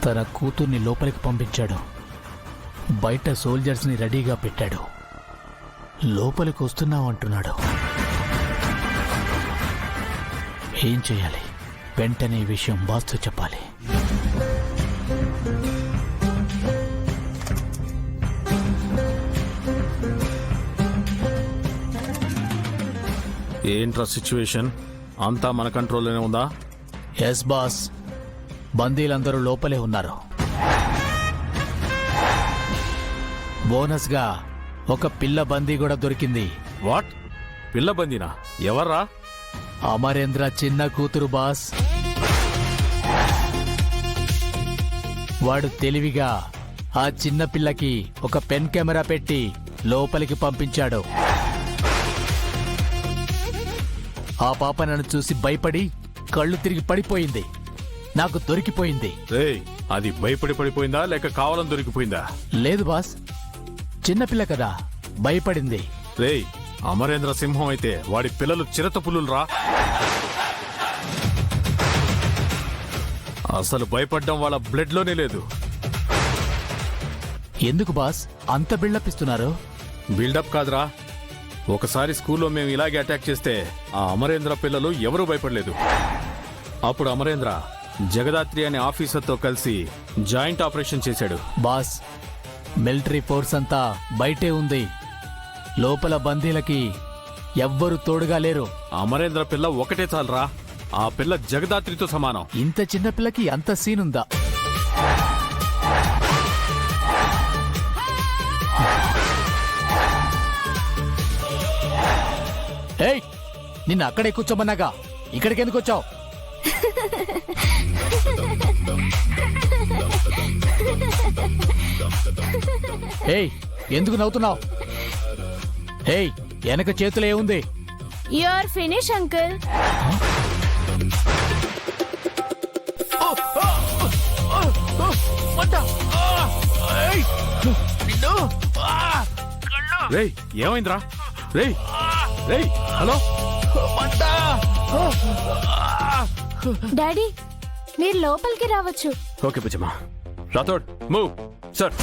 తన కూతుర్ని లోపలికి పంపించాడు. బయట సోల్జర్స్ని రెడీగా పెట్టాడు. లోపలికి వస్తున్నామంటున్నాడు. ఏం చేయాలి? వెంటనే ఈ విషయం బాస్తో చెప్పాలి. ఏంట్రా సిచ్యువేషన్? అంతా మన కంట్రోల్లోనే ఉందా? ఎస్ బాస్, బందీలందరూ లోపలే ఉన్నారు. బోనస్గా ఒక పిల్ల బందీ కూడా దొరికింది. వాట్? పిల్ల బందీనా? ఎవర్రా? అమరేంద్ర చిన్న కూతురు బాస్. వాడు తెలివిగా ఆ చిన్న పిల్లకి ఒక పెన్ కెమెరా పెట్టి లోపలికి పంపించాడు. ఆ పాప నన్ను చూసి భయపడి కళ్ళు తిరిగి పడిపోయింది. నాకు దొరికిపోయింది. అది భయపడి పడిపోయిందా లేక కావాలని దొరికిపోయిందా? లేదు బాస్, చిన్నపిల్ల కదా, భయపడింది. అమరేంద్ర సింహం అయితే వాడి పిల్లలు చిరత పులులురా. అసలు భయపడ్డం వాళ్ళ బ్లడ్ లోనే లేదు. ఎందుకు బాస్ అంత బిల్డప్ ఇస్తున్నారు? బిల్డప్ కాదురా, ఒకసారి స్కూల్లో మేము ఇలాగే అటాక్ చేస్తే ఆ అమరేంద్ర పిల్లలు ఎవరూ భయపడలేదు. అప్పుడు అమరేంద్ర జగదాత్రి అనే ఆఫీసర్తో కలిసి జాయింట్ ఆపరేషన్ చేశాడు. బాస్, మిలిటరీ ఫోర్స్ అంతా బయటే ఉంది. లోపల బందీలకి ఎవ్వరూ తోడుగా లేరు. అమరేంద్ర పిల్ల ఒకటే చాలరా, ఆ పిల్ల జగదాత్రితో సమానం. ఇంత చిన్న పిల్లకి అంత సీనుందా? ఏయ్, నిన్ను అక్కడే కూర్చోమన్నాగా, ఇక్కడికి ఎందుకు వచ్చావు? ఏయ్, ఎందుకు నవ్వుతున్నావు? ఏయ్, వెనక చేతులు ఏముంది? You are finish uncle. ఏమైందిరా? హలో డాడీ, మీరు లోపలికి రావచ్చు. ఓకే బుజ్జమ్మా. Rathod move. Sir,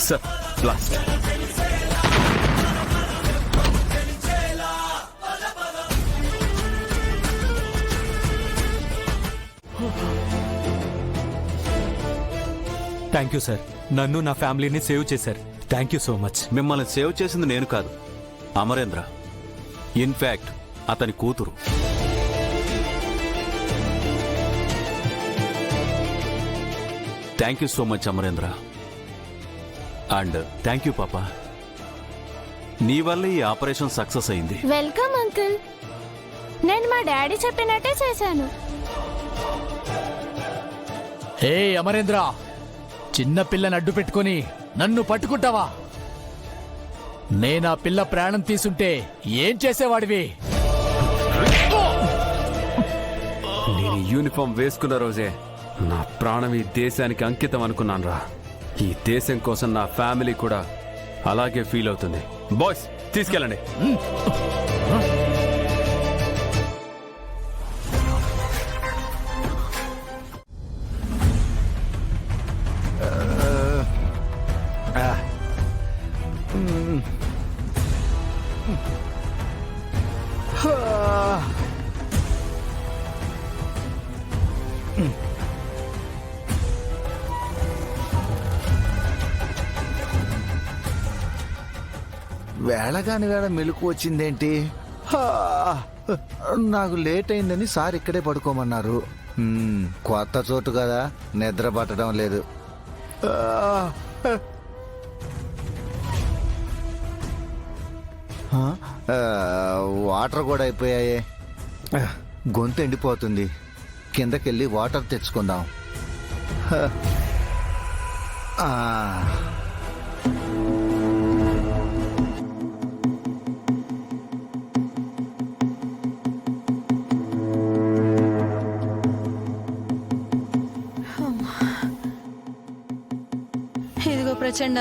sir blast. Thank you sir, నన్ను నా ఫ్యామిలీని సేవ్ చేశారు. Thank you so much. మిమ్మల్ని సేవ్ చేసింది నేను కాదు, అమరేంద్ర. ఇన్ఫాక్ట్ అతని కూతురు. Thank you so much Amarendra. And thank you పాపా, నీ వల్ల ఈ ఆపరేషన్ సక్సెస్ అయింది. Welcome uncle. నేను మా డాడీ చెప్పినట్టే చేశాను. హే అమరేంద్ర, చిన్న పిల్లని అడ్డు పెట్టుకుని నన్ను పట్టుకుంటావా? నేనా పిల్ల ప్రాణం తీసుంటే ఏం చేసేవాడివి? నేను యూనిఫామ్ వేసుకున్న రోజే నా ప్రాణం ఈ దేశానికి అంకితం అనుకున్నానురా. ఈ దేశం కోసం నా ఫ్యామిలీ కూడా అలాగే ఫీల్ అవుతుంది. బాయ్స్, తీసుకెళ్ళండి. వేళగాని వేళ మెలకు వచ్చిందేంటి? నాకు లేట్ అయిందని సార్ ఇక్కడే పడుకోమన్నారు. కొత్త చోటు కదా, నిద్ర పట్టడం లేదు. వాటర్ కూడా అయిపోయాయి. గొంతు ఎండిపోతుంది. కిందకెళ్ళి వాటర్ తెచ్చుకుందాం. ప్రచండ.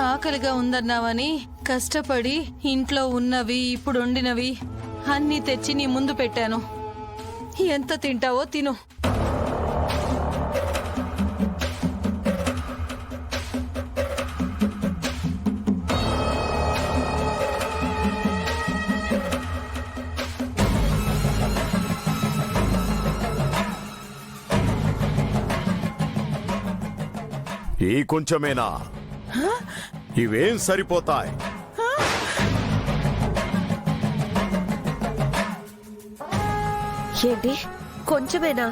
ఆకలిగా ఉందన్నావని కష్టపడి ఇంట్లో ఉన్నవి ఇప్పుడు వండినవి అన్నీ తెచ్చి నీ ముందు పెట్టాను. ఎంత తింటావో తిను. ఈ కొంచెమేనా? ఇవేం సరిపోతాయి? ఏంటి కొంచెమేనా?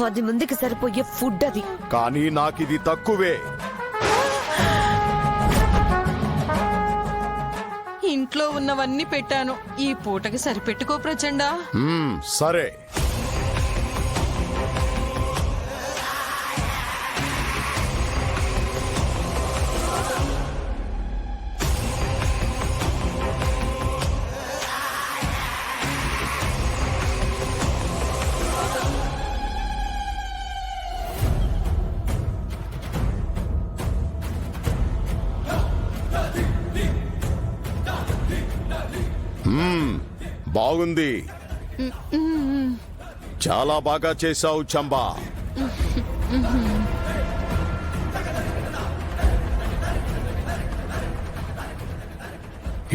10 మందికి సరిపోయే ఫుడ్ అది. కానీ నాకిది తక్కువే. ఇంట్లో ఉన్నవన్నీ పెట్టాను. ఈ పూటకి సరిపెట్టుకో ప్రచండ. సరే. బాగుంది. చాలా బాగా చేశావు చంబా.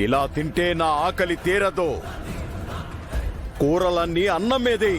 ఇలా తింటే నా ఆకలి తీరదు. కూరలన్నీ అన్నం మీదే.